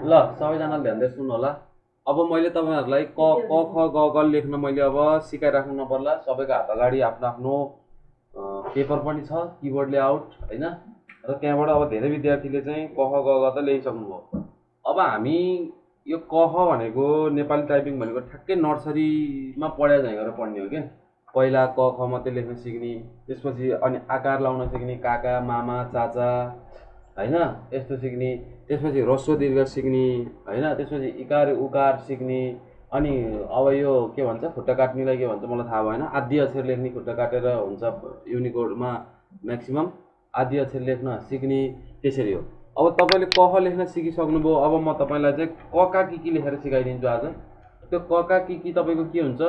ल सबैजनाले ध्यान दिएर सुन्नु होला। अब मैले तपाईँहरूलाई क क ख ग ग लेख्न मैले अब सिकाइराख्नु नपर्ला। सबैको हात अगाडि आफ्नो आफ्नो पेपर पनि छ, किबोर्ड लेआउट होइन। र त्यहाँबाट अब धेरै विद्यार्थीले चाहिँ क ख ग ग त लेखिसक्नुभयो। अब हामी यो क ख भनेको नेपाली टाइपिङ भनेको ठ्याक्कै नर्सरीमा पढाइ झैँ गरेर पढ्ने हो क्या। पहिला क ख मात्रै लेख्न सिक्ने, त्यसपछि अनि आकार लाउन सिक्ने, काका मामा चाचा होइन यस्तो सिक्ने, त्यसपछि ह्रस्व दीर्घ सिक्ने होइन, त्यसपछि इकार उकार सिक्ने। अनि अब यो के भन्छ खुट्टा काट्नेलाई के भन्छ मलाई थाहा भएन, आदि अक्षर लेख्ने खुट्टा काटेर हुन्छ युनिकोडमा म्याक्सिमम आदि अक्षर लेख्न सिक्ने, त्यसरी हो। अब तपाईँले क ख लेख्न सिकिसक्नुभयो। अब म तपाईँलाई चाहिँ क का कि लेखेर सिकाइदिन्छु आज। त्यो क का कि तपाईँको के हुन्छ,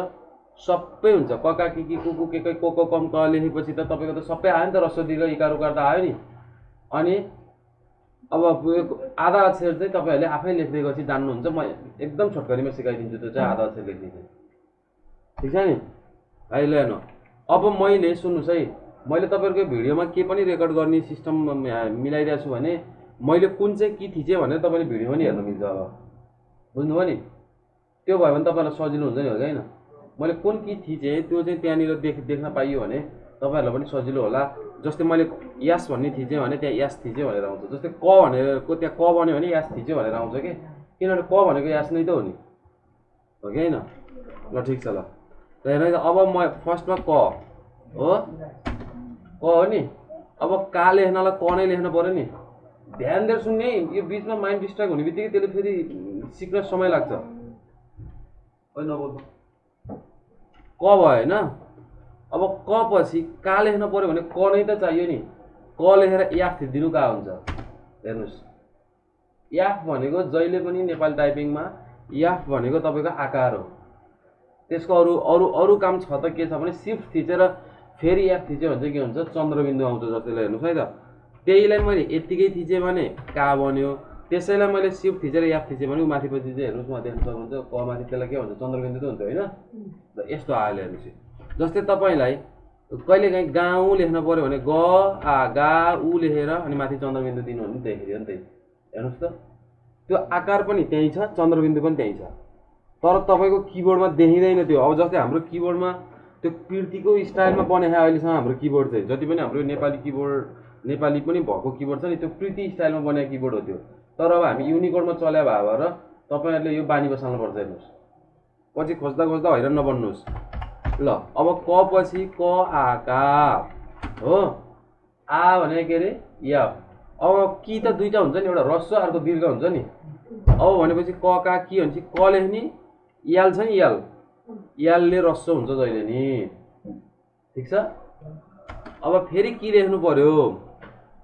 सबै हुन्छ। क का कि कुकु के को कम क लेखेपछि त तपाईँको त सबै आयो नि त, ह्रस्व दीर्घ इकार उकार त आयो नि। अनि अब आधा अक्षर चाहिँ तपाईँहरूले आफै लेख्दै गएपछि जान्नुहुन्छ। म एकदम छोटकरीमा सिकाइदिन्छु त्यो चाहिँ आधा अक्षर लेख्ने चाहिँ, ठिक छ नि। है ल हेर्नु, अब मैले सुन्नुहोस् है, मैले तपाईँहरूको भिडियोमा के पनि रेकर्ड गर्ने सिस्टम मिलाइदिएको छु भने मैले कुन चाहिँ के थिचेँ भनेर तपाईँले भिडियो पनि हेर्नु मिल्छ। अब बुझ्नुभयो नि, त्यो भयो भने तपाईँहरूलाई सजिलो हुन्छ नि, हो कि होइन। मैले कुन के थिचेँ त्यो चाहिँ त्यहाँनिर देख्न पाइयो भने तपाईँहरूलाई पनि सजिलो होला। जस्तै मैले यास भन्ने थिचेँ भने त्यहाँ यास थिच्यो भनेर आउँछ। जस्तै क भनेको त्यहाँ क बन्यो भने यास थिच्यो भनेर आउँछ कि, किनभने क भनेको यास नै त हो नि, हो कि होइन। ल ठिक छ। ल हेर्नु, अब म फर्स्टमा क हो, क हो नि। अब का लेख्नलाई क नै लेख्नु पऱ्यो नि। ध्यान दिएर सुन्ने, यो बिचमा माइन्ड डिस्ट्र्याक्ट हुने बित्तिकै त्यसले फेरि सिक्न समय लाग्छ। क भयो होइन। अब क पछि का लेख्न पऱ्यो भने क नै त चाहियो नि। क लेखेर याफ थिचिदिनु का हुन्छ। हेर्नुहोस्, याफ भनेको जहिले पनि नेपाली टाइपिङमा याफ भनेको तपाईँको आकार हो। त्यसको अरू अरू अरू काम छ त के छ भने सिफ्ट थिचेर फेरि याफ थिच्यो भने चाहिँ के हुन्छ, चन्द्रबिन्दु आउँछ जस्तै। हेर्नुहोस् है त, त्यहीलाई मैले यत्तिकै थिचेँ भने का बन्यो, त्यसैलाई मैले सिफ्ट थिचेर याफ थिचेँ भने माथिपछि चाहिँ हेर्नुहोस् म देख्न सक्नुहुन्छ क माथि त्यसलाई के भन्छ, चन्द्रबिन्दु त हुन्छ होइन। र यस्तो आयो हेर्नुहोस्। जस्तै तपाईँलाई कहिलेकाहीँ गाउँ लेख्न पऱ्यो भने ग आ गा उ लेखेर अनि माथि चन्द्रबिन्दु दिनु भने देखियो नि त। हेर्नुहोस् त, त्यो आकार पनि त्यहीँ छ, चन्द्रबिन्दु पनि त्यहीँ छ, तर तपाईँको किबोर्डमा देखिँदैन त्यो। अब जस्तै हाम्रो किबोर्डमा त्यो कृतिको स्टाइलमा बनेको अहिलेसम्म हाम्रो किबोर्ड चाहिँ, जति पनि हाम्रो नेपाली किबोर्ड नेपाली पनि भएको किबोर्ड छ नि, त्यो कृति स्टाइलमा बनेको किबोर्ड हो त्यो। तर अब हामी युनिकोडमा चल्या भएर तपाईँहरूले यो बानी बसाल्नुपर्छ। हेर्नुहोस्, पछि खोज्दा खोज्दा हैरान नबन्नुहोस्। ल अब क पछि क आकार हो, आ भने के अरे याफ। अब कि त दुईवटा हुन्छ नि, एउटा ह्रस्व अर्को दीर्घ हुन्छ नि। अब भनेपछि क का कि भनेपछि क लेख्ने, याल छ नि, याल यालले ह्रस्व हुन्छ जहिले नि, ठिक छ। अब फेरि के लेख्नु पर्यो,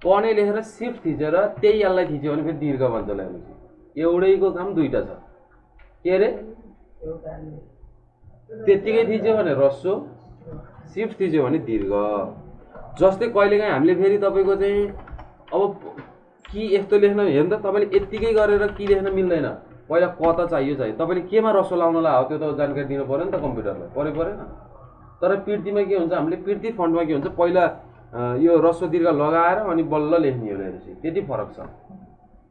क नै लेखेर सिफ्ट थिचेर त्यही याललाई थिच्यो भने फेरि दीर्घ भन्छ। हेर्नुहोस्, एउटैको काम दुईवटा छ। के अरे, त्यत्तिकै थिच्यो भने ह्रस्व, सिफ्ट थिच्यो भने दीर्घ। जस्तै कहिलेकाहीँ हामीले फेरि तपाईँको चाहिँ अब कि यस्तो लेख्न हेर्नु त, तपाईँले यत्तिकै गरेर कि लेख्न मिल्दैन। पहिला क त चाहियो। तपाईँले केमा ह्रस्व लाउनलाई हो त्यो त जानकारी दिनु पऱ्यो नि त कम्प्युटरलाई, परेन। तर पिर्तीमा के हुन्छ, हामीले पिर्ती फन्टमा के हुन्छ, पहिला यो ह्रस्व दीर्घ लगाएर अनि बल्ल लेख्ने हो। हेर्नुहोस्, त्यति फरक छ।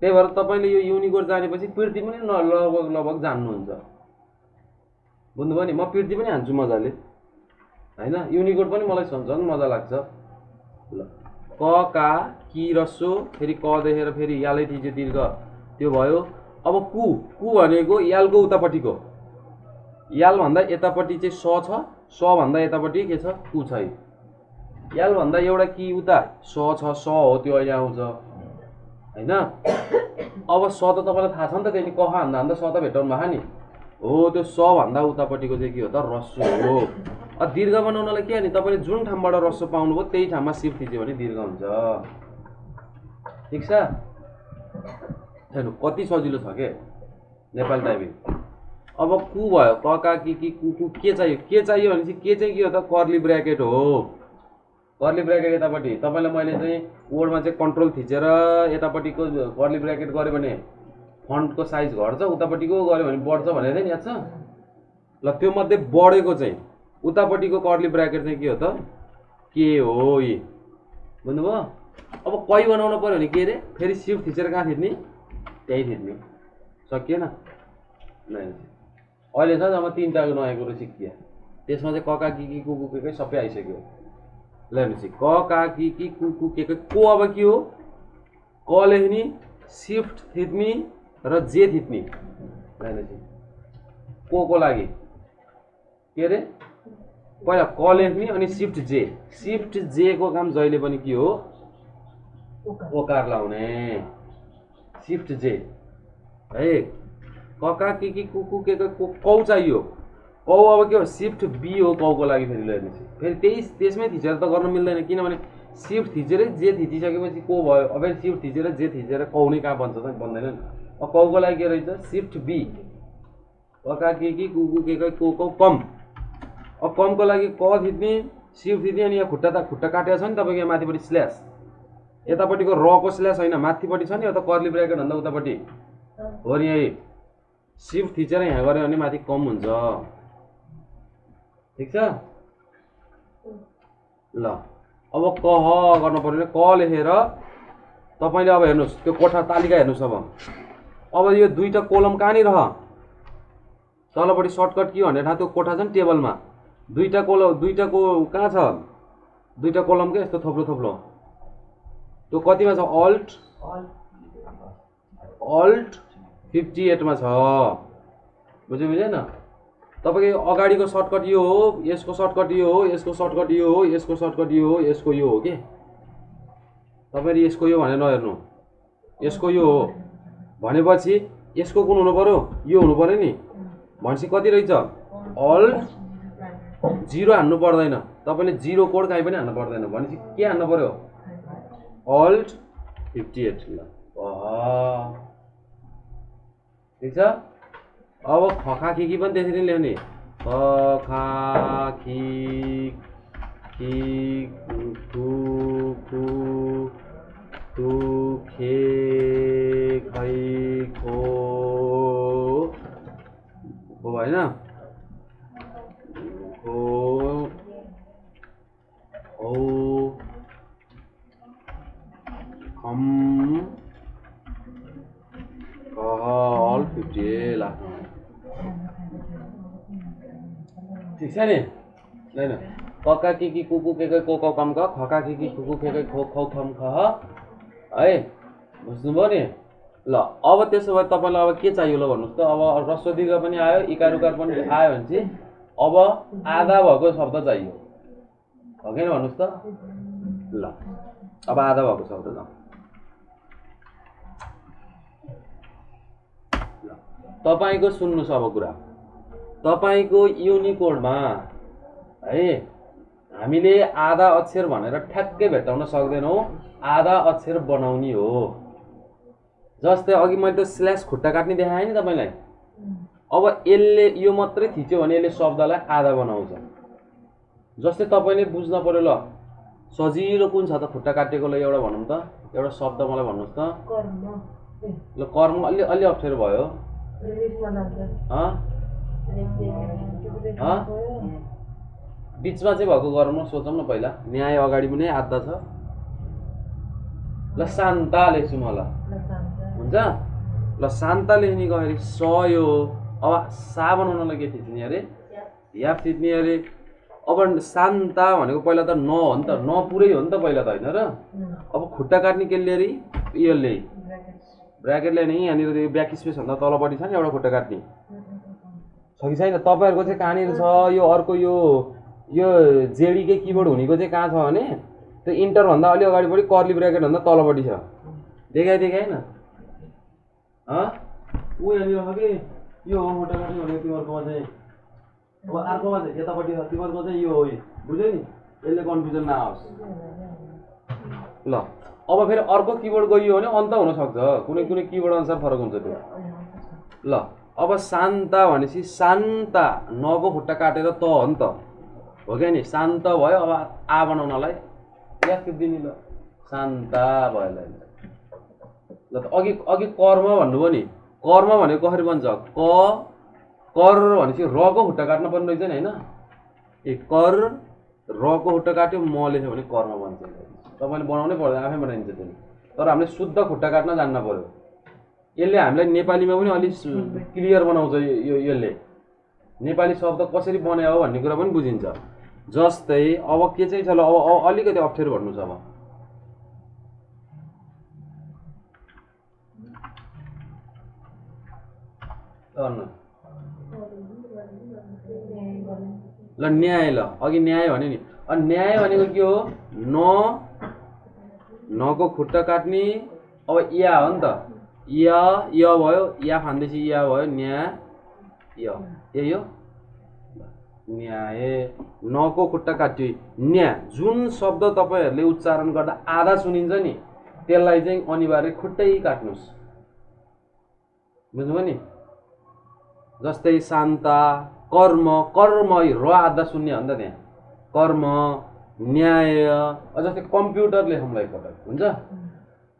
त्यही भएर तपाईँले यो युनिकोड जानेपछि पिर्ती पनि लगभग जान्नुहुन्छ। बुझ्नुभयो नि, म पिर्ती पनि हान्छु मजाले होइन, युनिकोड पनि मलाई झन् मजा लाग्छ। ल क का कि ह्रस्व, फेरि क देखेर फेरि यालै थिच्यो दीर्घ, त्यो भयो। अब कु भनेको यालको उतापट्टिको, याल भन्दा यतापट्टि चाहिँ स छ, स भन्दा यतापट्टि के छ, कु छ। याल भन्दा एउटा कि उता स छ, स हो त्यो अहिले आउँछ होइन। अब स त तपाईँलाई थाहा छ नि त, त्यही क हान्दा स त भेटाउनु भएको नि हो। त्यो स भन्दा उतापट्टिको चाहिँ के हो त, ह्रस्व हो। दीर्घ बनाउनलाई के नि, तपाईँले जुन ठाउँबाट ह्रस्व पाउनुभयो त्यही ठाउँमा सिफ्ट थिच्यो भने दीर्घ हुन्छ, ठिक छ। हेर्नु कति सजिलो छ के नेपाली टाइपिङ। अब कु भयो, क का कि कु के चाहियो, के चाहियो भनेपछि के चाहिँ के हो त, कर्ली ब्र्याकेट हो। कर्ली ब्र्याकेट यतापट्टि तपाईँलाई मैले चाहिँ वर्डमा चाहिँ कन्ट्रोल थिचेर यतापट्टिको कर्ली ब्र्याकेट गऱ्यो भने फन्टको साइज घट्छ, उतापट्टिको गऱ्यो भने बढ्छ भनेको थिएँ नि, याद छ। ल त्यो मध्ये बढेको चाहिँ उतापट्टिको कर्ली ब्र्याकेट चाहिँ के हो त, के हो यी, बुझ्नुभयो। अब कहीँ बनाउनु पऱ्यो भने के अरे, फेरि सिफ्ट थिचेर कहाँ थिच्ने, त्यही थिच्ने। सकिएन अहिले छ जम्मा 3टाको नयाँ कुरो सिकियो त्यसमा चाहिँ कका किकी कुकु के सबै आइसक्यो ल हेर्नुहोस् क का किकी कुकु के को अब के हो क लेख्ने शिफ्ट थिच्ने र जे थिच्ने ल हेर्नुहोस् को लागि के अरे पहिला क लेख्ने अनि शिफ्ट जे को काम जहिले पनि के हो ओकार लाउने शिफ्ट जे है कका किकी कुकु के कौ चाहियो कौ अब के हो शिफ्ट बी हो कौको लागि फेरि ल हेर्नुहोस् फेरि त्यसमै थिचेर त गर्न मिल्दैन किनभने शिफ्ट थिचेरै जे थिचिसकेपछि को भयो अब शिफ्ट थिचेर जे थिचेर कौ नै कहाँ बन्छ त बन्दैन नि अब कौको लागि के रहेछ शिफ्ट बी कका किकी कुकु के को कम अब कमको लागि क थिच्ने शिफ्ट थिच्ने अनि यहाँ खुट्टा काटेको छ नि तपाईँको यहाँ माथिपट्टि स्ल्यास यतापट्टिको रको स्ल्यास होइन माथिपट्टि छ नि यो त कर्ली ब्र्याकेट भन्दा उतापट्टि हो नि यही शिफ्ट थिचेर यहाँ गऱ्यो भने माथि कम हुन्छ ठिक छ ल अब कह गर्नु पर्यो क लेखेर तपाईँले अब हेर्नुहोस् त्यो कोठा तालिका हेर्नुहोस् अब यो दुईटा कोलम कहाँनिर रह तलपट्टि सर्टकट के भनेर त्यो कोठा छ नि टेबलमा दुईटाको कहाँ छ दुईटा कोलम के यस्तो थोप्लो त्यो कतिमा छ अल्ट 58 मा छ बुझेन तपाईको अगाडिको सर्टकट यो हो यसको सर्टकट यो हो यसको सर्टकट यो हो यसको सर्टकट यो हो यसको यो हो के तपाईले यसको यो भने नहेर्नु यसको यो हो भनेपछि यसको कुन हुनु पर्यो यो हुनु पर्यो नि भनेपछि कति रहेछ अल्ट 0 हान्नु पर्दैन तपाईले 0 कोड काहीँ पनि हान्नु पर्दैन भनेपछि के हान्नु पर्यो अल्ट 58 ल ठीक छ अब खखा खिकी पनि त्यसरी लेख्ने खखा खि खि कु कु तु खे खै खो हो हैन हो औ खम all 58 ला ठीक छ नि हैन कका किकी कुकु के को कम क खका किकी कुकु के खो खौ खम ख है बुझ्नुभयो नि ल अब त्यसो भए तपाईलाई अब के चाहियो ल भन्नुस् त अब ह्रस्व दीर्घ पनि आयो इकार उकार पनि आयो भने चाहिँ अब आधा भएको शब्द चाहियो हो कि भन्नुस् त ल अब आधा भएको शब्द ल तपाईको सुन्नुस् अब कुरा तपाईको युनिकोडमा है हामीले आधा अक्षर भनेर ठ्याक्कै भेट्टाउन सक्दैनौ आधा अक्षर बनाउने हो जस्तै अघि मैले त स्ल्यास खुट्टा काट्ने देखाएँ नि तपाईलाई अब यसले यो मात्रै थिच्यो भने यसले शब्दलाई आधा बनाउँछ जस्तै तपाईले बुझ्न पर्यो ल सजिलो कुन छ त खुट्टा काटेको ल एउटा भनौं त एउटा शब्द मलाई भन्नुस् त कर्म ल कर्म अलि अप्ठ्यारो भयो बीचमा चाहिँ भएको गरौँ न सोचौँ न पहिला न्याय अगाडि पनि आधा छ ल शान्ता लेख्छु म ल हुन्छ ल शान्ता लेख्ने गएरी स यो अब सा बनाउनलाई के थिच्ने अरे या थिच्ने अरे अब शान्ता भनेको पहिला त न हो नि त न पुरै हो नि त पहिला त हैन र अब खुट्टा काट्ने केले अरे यसले ब्र्याकेटले नै यहाँनिर ब्याक स्पेस भन्दा तलपट्टि छ नि एउटा खुट्टा काट्ने छ कि छैन तपाईहरुको चाहिँ कहाँनिर छ यो अर्को यो जेडी के कीबोर्ड हुनेको चाहिँ कहाँ छ भने त्यो इन्टर भन्दा अलि अगाडिपट्टि कर्ली ब्र्याकेट भन्दा तलपट्टि छ देखाएन ऊ यहाँनिर छ कि यो हो खुट्टा काट्ने भनेको तिमीहरुकोमा चाहिँ अब अर्कोमा चाहिँ यतापट्टि छ तिमीहरुको चाहिँ यो हो बुझ्यौ नि यसले कन्फ्युजन नआओस् ल अब फेरि अर्को कीबोर्ड गइयो भने अन्त हुन सक्छ कुनै कीबोर्ड अनुसार फरक हुन्छ त्यो ल अब शान्ता भनेपछि शान्ता नको खुट्टा काटेर त हो नि त हो के नि शान्त भयो अब आ बनाउनलाई या दिने ल शान्ता भयो ल त अघि कर्म भन्नुभयो नि कर्म भनेको कसरी बन्छ कर भनेपछि रको खुट्टा काट्न पर्ने रहेछ नि हैन ए कर रको खुट्टा काट्यो म लेख्यो भने कर्म बन्छ तपाईले बनाउनै पर्दैन आफै बनाइन्छ त्यो तर हामीले शुद्ध खुट्टा काट्न जान्न पर्यो यसले हामीलाई नेपालीमा पनि अलिक क्लियर बनाउँछ यसले नेपाली शब्द कसरी बनायो भन्ने कुरा पनि बुझिन्छ। जस्तै अब के चाहिँ छ ल, अब अलिकति अप्ठ्यारो भन्नु छ। अब ल न्याय, ल अघि न्याय भने नि, अनि न्याय भनेको के हो? नको खुट्टा काट्ने। अब या हो नि त, या भयो, या फान्दैछ या भयो, न्याय यही हो न्याय। नको खुट्टा काट्यो न्याय। जुन शब्द तपाईहरुले उच्चारण गर्दा आधा सुनिन्छ नि त्यसलाई चाहिँ अनिवार्य खुट्टै काट्नुस्, बुझ्नुभयो नि? जस्तै शान्ता, कर्म, कर्म र आधा सुन्ने हो नि त त्यहाँ, कर्म, न्याय। जस्तै कम्प्युटर लेखौँला एकपटक, हुन्छ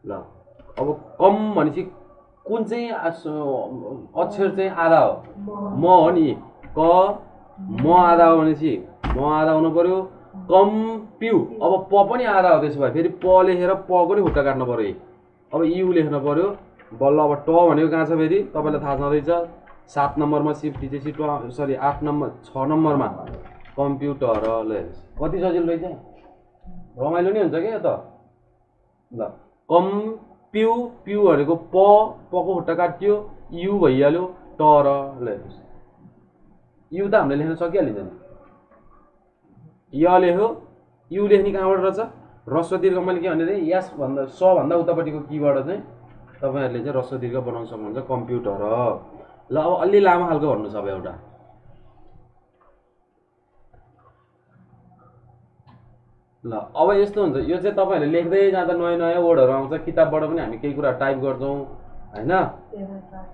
ल। अब कम भनेपछि कुन चाहिँ अक्षर चाहिँ आधा हो? म हो नि, क म आधा हो भनेपछि म आधा हुनु पर्यो। कम प्यु, अब प पनि आधा हो, त्यसो भए फेरि प लेखेर प को नि खुट्टा काट्नु पर्यो। अब यु लेख्नु पर्यो बल्ल। अब ट भनेको कहाँ छ फेरि तपाईँलाई थाहा छँदैछ, 7 नम्बरमा सिफ्ट थिचेपछि 8 नम्बर 6 नम्बरमा कम्प्युटर। ल कति सजिलो रहेछ, रमाइलो नि हुन्छ क्या त। ल कम प्यु, प्यु भनेको प को खुट्टा काट्यो, यु भइहाल्यो, टर। ल यु त हामीले लेख्न सकिहालिन्छ नि, य लेख्यो, यु लेख्ने कहाँबाट रहेछ? ह्रस्व दीर्घ मैले के भने थिएँ, यस भन्दा स भन्दा उतापट्टिको कीबाट चाहिँ तपाईँहरूले चाहिँ ह्रस्व दीर्घ बनाउन सक्नुहुन्छ, कम्प्युटर। ल अब अलि लामो खालको भन्नु छ अब एउटा। ल अब यस्तो हुन्छ, यो चाहिँ तपाईँहरूले लेख्दै जाँदा नयाँ नयाँ वर्डहरू आउँछ। किताबबाट पनि हामी केही कुरा टाइप गर्छौँ हैन,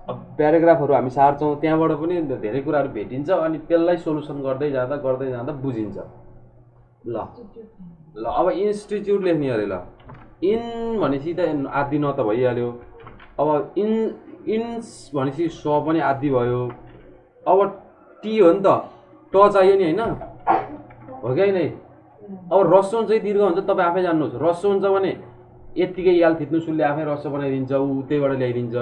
अब प्याराग्राफहरू हामी सार्छौँ, त्यहाँबाट पनि धेरै कुराहरू भेटिन्छ। अनि त्यसलाई सोलुसन गर्दै जाँदा बुझिन्छ। ल ल अब इन्स्टिट्युट लेख्ने अरे। ल इन भनेपछि त आदि न त भइहाल्यो। अब इन्स भनेपछि स पनि आदि भयो। अब टी हो नि त, ट चाहियो नि होइन, हो कि होइन? अब रस्व हुन्छ कि दीर्घ हुन्छ तपाईँ आफै जान्नुहोस्। रस्व हुन्छ भने यत्तिकै याल थिच्नु सुनले आफै रस्व बनाइदिन्छ, ऊ त्यहीबाट ल्याइदिन्छ।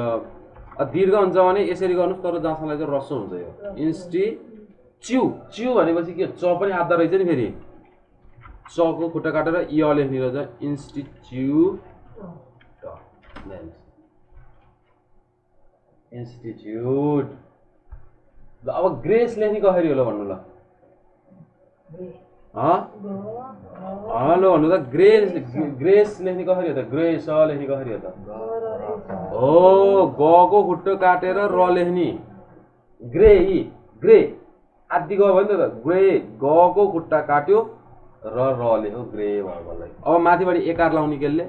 दीर्घ हुन्छ भने यसरी गर्नुहोस्, तर जहाँसम्म चाहिँ रस्व हुन्छ। यो इन्स्टिच्यु, च्यु भनेपछि के, च पनि आधा रहेछ नि फेरि, च को खुट्टा काटेर य लेख्ने रहेछ, इन्स्टिच्युट। इन्स्टिट्युट। ल अब ग्रेस लेख्ने कसरी होला भन्नु? ल हेलो भन्नु त, ग्रेस लेख्ने कसरी हो त? ग्रेस लेख्ने कसरी हो त? हो, ग को खुट्टो काटेर र लेख्ने, ग्रे। ग्रे आदि गयो भने त ग्रे, ग को खुट्टा काट्यो र लेख्यो, ग्रे भयो बल्लै। अब माथिबाट एकार लाउने केले,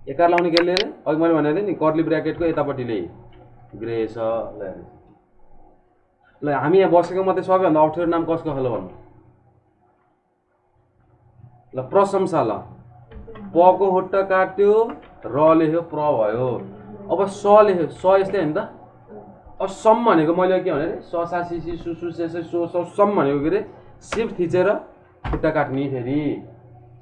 एकार लाउने केले अघि मैले भनेको थिएँ नि, कर्ली ब्र्याकेटको यतापट्टिले ग्रेस। ल हामी यहाँ बसेको मात्रै सबैभन्दा अप्ठ्यारो नाम कसको होला भन्नु? ल प्रशंसा। ल प को खुट्टा काट्यो र लेख्यो, प्र भयो। अब स लेख्यो, स यस्तै होइन त। अब सम भनेको मैले के भने स सा सी सी सु सु से से सो सो सम भनेको के अरे सिफ्ट थिचेर खुट्टा काट्ने। फेरि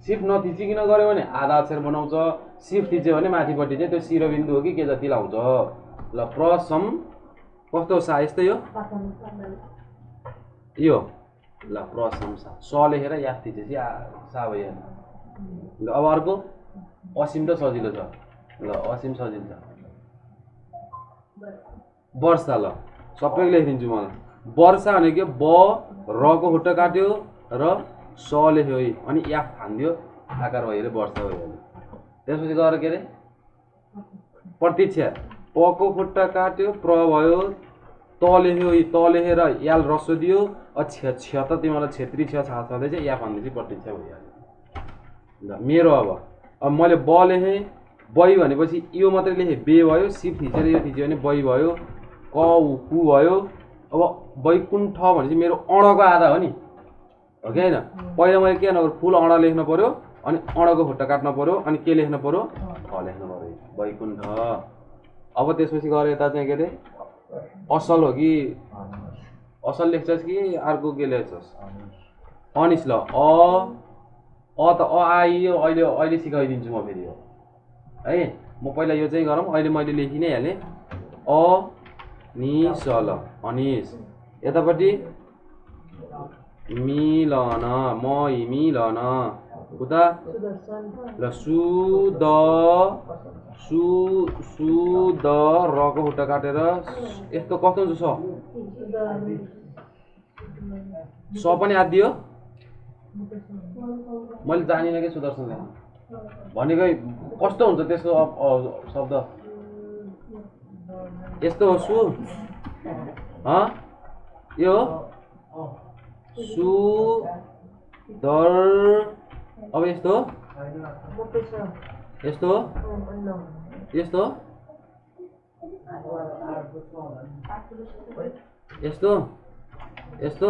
सिफ्ट नथिचिकन गऱ्यो भने आधा अक्षर बनाउँछ, सिफ्ट थिच्यो भने माथिपट्टि चाहिँ त्यो शिरोबिन्दु हो कि के जति लाउँछ। ल प्रसम कस्तो सा यस्तै हो यो। ल प्रशंसा, स लेखेर याद थिचेपछि सा भइहाल्यो। ल अब अर्को असीम त सजिलो छ। ल असीम सजिलो छ। वर्षा। ल सबैको लेखिदिन्छु मलाई। वर्षा भनेको ब र को खुट्टा काट्यो र स लेख्यो अनि या फान्दियो, आकार भइहाल्यो, वर्षा भइहाल्यो। त्यसपछि गएर के अरे प्रतीक्षा, प को खुट्टा काट्यो, प्र भयो, त लेख्यो, त लेखेर याल रस्व दियो, छ त तिमीलाई क्षेत्री छ छँदैछ, या भन्दैछ प्रतीक्षा भइहाल्यो। ल मेरो अब मैले ब लेखेँ, बै भनेपछि यो मात्रै लेखेँ, बे भयो, सिप थिचेर यो थिच्यो भने बै भयो, क कु भयो। अब वैकुण्ठ भनेपछि मेरो अणको आधा हो नि, हो कि होइन? पहिला मैले के गर्नु, फुल अण लेख्नु पर्यो, अनि अणको खुट्टा काट्नु पर्यो, अनि के लेख्नु पर्यो, ठ लेख्नु पर्यो, वैकुण्ठ। अब त्यसपछि गएर यता चाहिँ के अरे असल हो कि असल लेख्छस् कि अर्को के लेख्छस्? अनिस। ल त अ आइयो, अहिले सिकाइदिन्छु म फेरि है। म पहिला यो चाहिँ गरौँ अहिले मैले लेखि नै हालेँ अनिस ल अनिस यतापट्टि मिलन मिलन उता ल सुद रको खुट्टा काटेर यस्तो कस्तो हुन्छ स पनि आदियो मैले जानिनँ कि सुदर्शन भनेको कस्तो हुन्छ त्यसको शब्द यस्तो हो सु यो सुदर अब यस्तो यस्तो यस्तो यस्तो यस्तो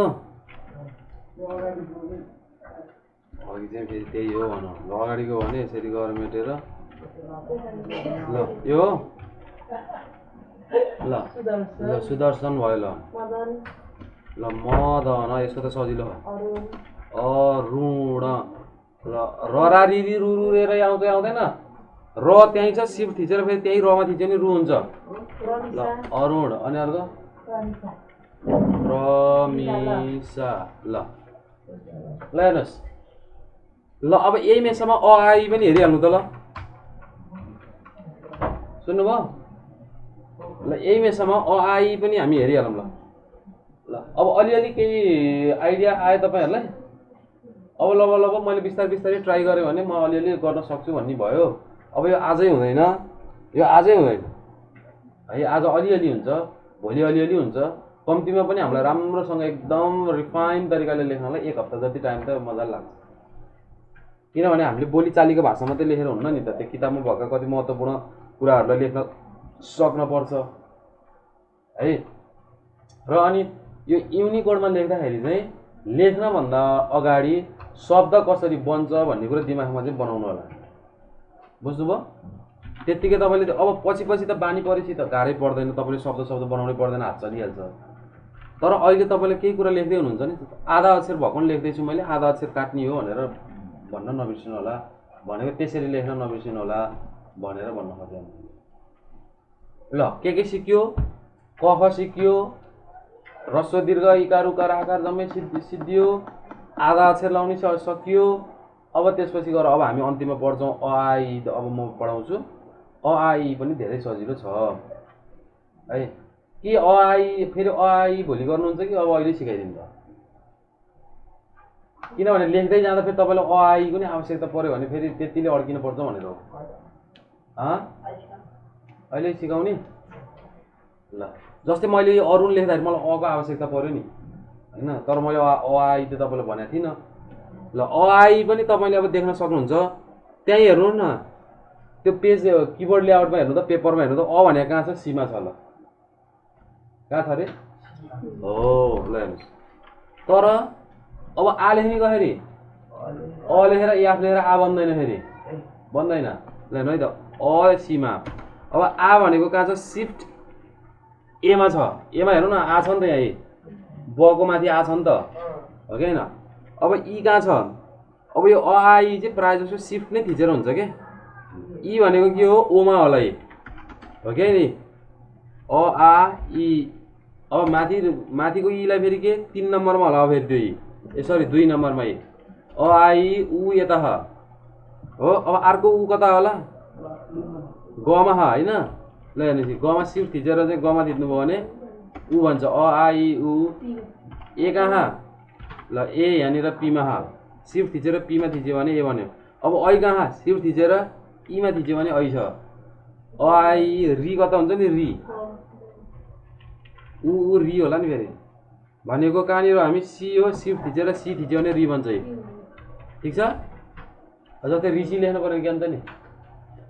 अघि चाहिँ फेरि त्यही हो भनौँ ल अगाडिको भने यसरी गरेर मेटेर ल यो ल ल सुदर्शन भयो ल ल मदन यसको त सजिलो अरुण ल ररा रिरी रुरु रेरै आउँदैन र त्यहीँ छ शिव थिचेर फेरि त्यही रमा थिच्यो नि रु हुन्छ ल अरुण अनि अर्को रमिसा ल हेर्नुहोस् ल अब यही मेसामा अ आई पनि हेरिहाल्नु त ल सुन्नुभयो ल यही मेसामा अ आई पनि हामी हेरिहालौँ ल ल अब अलिअलि केही आइडिया आयो तपाईँहरूलाई अब लब मैले बिस्तारै ट्राई गरेँ भने म अलिअलि गर्न सक्छु भन्ने भयो अब यो आजै हुँदैन है आज अलिअलि हुन्छ भोलि अलिअलि हुन्छ कम्तीमा पनि हामीलाई राम्रोसँग एकदम रिफाइन तरिकाले लेख्नलाई 1 हप्ता जति टाइम त मजाले लाग्छ किनभने हामीले बोलीचालीको भाषा मात्रै लेखेर हुन्न नि त त्यो किताबमा भएका कति महत्त्वपूर्ण कुराहरूलाई लेख्न सक्न पर्छ है र अनि यो युनिकोडमा लेख्दाखेरि चाहिँ लेख्नभन्दा अगाडि शब्द कसरी बन्छ भन्ने कुरा दिमागमा चाहिँ बनाउनु होला बुझ्नुभयो त्यतिकै तपाईँले अब पछि त बानी परेपछि त गाह्रै पर्दैन तपाईँले शब्द बनाउनै पर्दैन हात चलिहाल्छ तर अहिले तपाईँले केही कुरा लेख्दै हुनुहुन्छ नि आधा अक्षर भएको लेख्दैछु मैले आधा अक्षर काट्ने हो भनेर भन्न नबिर्सिनु होला भनेको त्यसरी लेख्न नबिर्सिनु होला भनेर भन्न खोजेँ ल के सिक्यो क ख सिक्यो ह्रस्व दीर्घ इकार उकार आकार जम्मै सिद्धियो आधा अक्षर लाउने सकियो अब त्यसपछि गएर अब हामी अन्तिममा पढ्छौँ अ आई अब म पढाउँछु अ आई पनि धेरै सजिलो छ है कि अ आई फेरि अ आई भोलि गर्नुहुन्छ कि अब अहिले सिकाइदिनु त किनभने लेख्दै जाँदा फेरि तपाईँलाई अ आई पनि आवश्यकता पर्यो भने फेरि त्यतिले अड्किनु पर्छ भनेर हो अहिले सिकाउने ल जस्तै मैले यो अरुण लेख्दाखेरि मलाई अको आवश्यकता पर्यो नि हैन तर मैले अ आई त तपाईँलाई भनेको थिइनँ ल अ आई पनि तपाईँले अब देख्न सक्नुहुन्छ त्यहीँ हेर्नु न त्यो पेज किबोर्ड लेआउटमा हेर्नु त पेपरमा हेर्नु त अ भनेको कहाँ छ सीमा छ ल कहाँ छ अरे हो ल हेर्नुहोस् तर अब आ लेख्ने गखेरि अ लेखेर एफ लेखेर आ बन्दैन फेरि बन्दैन ल हेर्नु है त अ सीमा अब आ भनेको कहाँ छ सिफ्ट एमा छ एमा हेर्नु न आ छ नि त यहाँ बको माथि आ छ नि त हो कि होइन अब ई कहाँ छ अब यो अ आई चाहिँ प्रायः जस्तो सिफ्ट नै थिचेर हुन्छ के ई भनेको के हो ओमा होला हो कि नि अ आ ई अब माथिको ईलाई फेरि के 3 नम्बरमा होला फेरि त्यो ई सरी 2 नम्बरमा ई अ आई उ यता हो अब अर्को उ कता होला गमा होइन ल हेर्नुहोस् गमा सिफ्ट थिचेर चाहिँ गमा थिच्नुभयो भने उ भन्छ अ आई उ ए कहाँ ल ए यहाँनिर पीमा सिफ्ट थिचेर पीमा थिच्यो भने ए भन्यो अब ऐ कहाँ सिफ्ट थिचेर ईमा थिच्यो भने ऐ छ अ आई री कता हुन्छ नि री उ री होला नि फेरि भनेको कहाँनिर हामी सी हो सिफ्ट थिचेर सी थिच्यो भने री भन्छ ठिक छ जस्तै ऋषि लेख्नु पर्यो ज्ञान त नि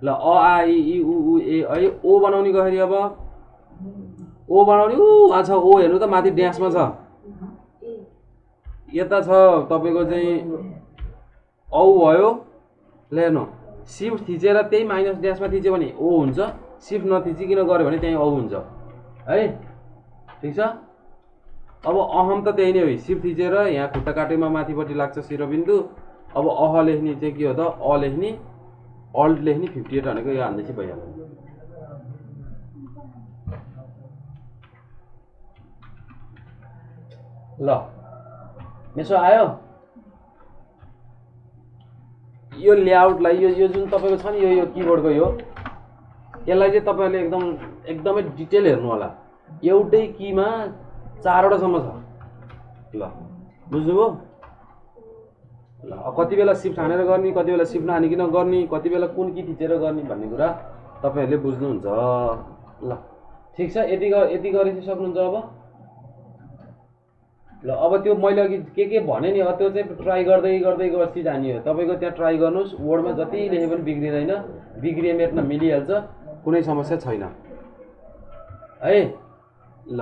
ल अ आई ई उ ए ऐ ओ बनाउने गखेरि अब ओ बनाउने छ ओ हेर्नु त माथि ड्यासमा छ यता छ तपाईँको चाहिँ औ भयो ल हेर्नु सिफ्ट थिचेर त्यही माइनस ड्यासमा थिच्यो भने ओ हुन्छ सिफ्ट नथिचिकन गऱ्यो भने त्यहीँ औ हुन्छ है ठिक छ अब अहम त त्यही नै हो सिफ्ट थिचेर यहाँ खुट्टा काटेमा माथिपट्टि लाग्छ शिरबिन्दु अब अह लेख्ने चाहिँ के हो त अ लेख्ने अल्ट लेख्ने 58 भनेको यो हान्दैछ भइहाल्यो। ल मेसो आयो। यो लेआउटलाई यो जुन तपाईँको छ नि यो किबोर्डको यसलाई चाहिँ तपाईँले एकदमै डिटेल हेर्नु होला। एउटै कीमा 4वटासम्म छ। ल बुझ्नुभयो? ल कति बेला सिफ्ट हानेर गर्ने, कति बेला सिफ्ट नहानिकन गर्ने, कति बेला कुन की थिचेर गर्ने भन्ने कुरा तपाईँहरूले बुझ्नुहुन्छ। ल ठिक छ, यति गरी चाहिँ सक्नुहुन्छ अब। ल अब त्यो मैले अघि के भने नि त्यो चाहिँ ट्राई गर्दै गएपछि जाने हो। तपाईँको त्यहाँ ट्राई गर्नुहोस्, वर्डमा जति लेखे पनि बिग्रिँदैन, बिग्रिए मेट्न मिलिहाल्छ, कुनै समस्या छैन है। ल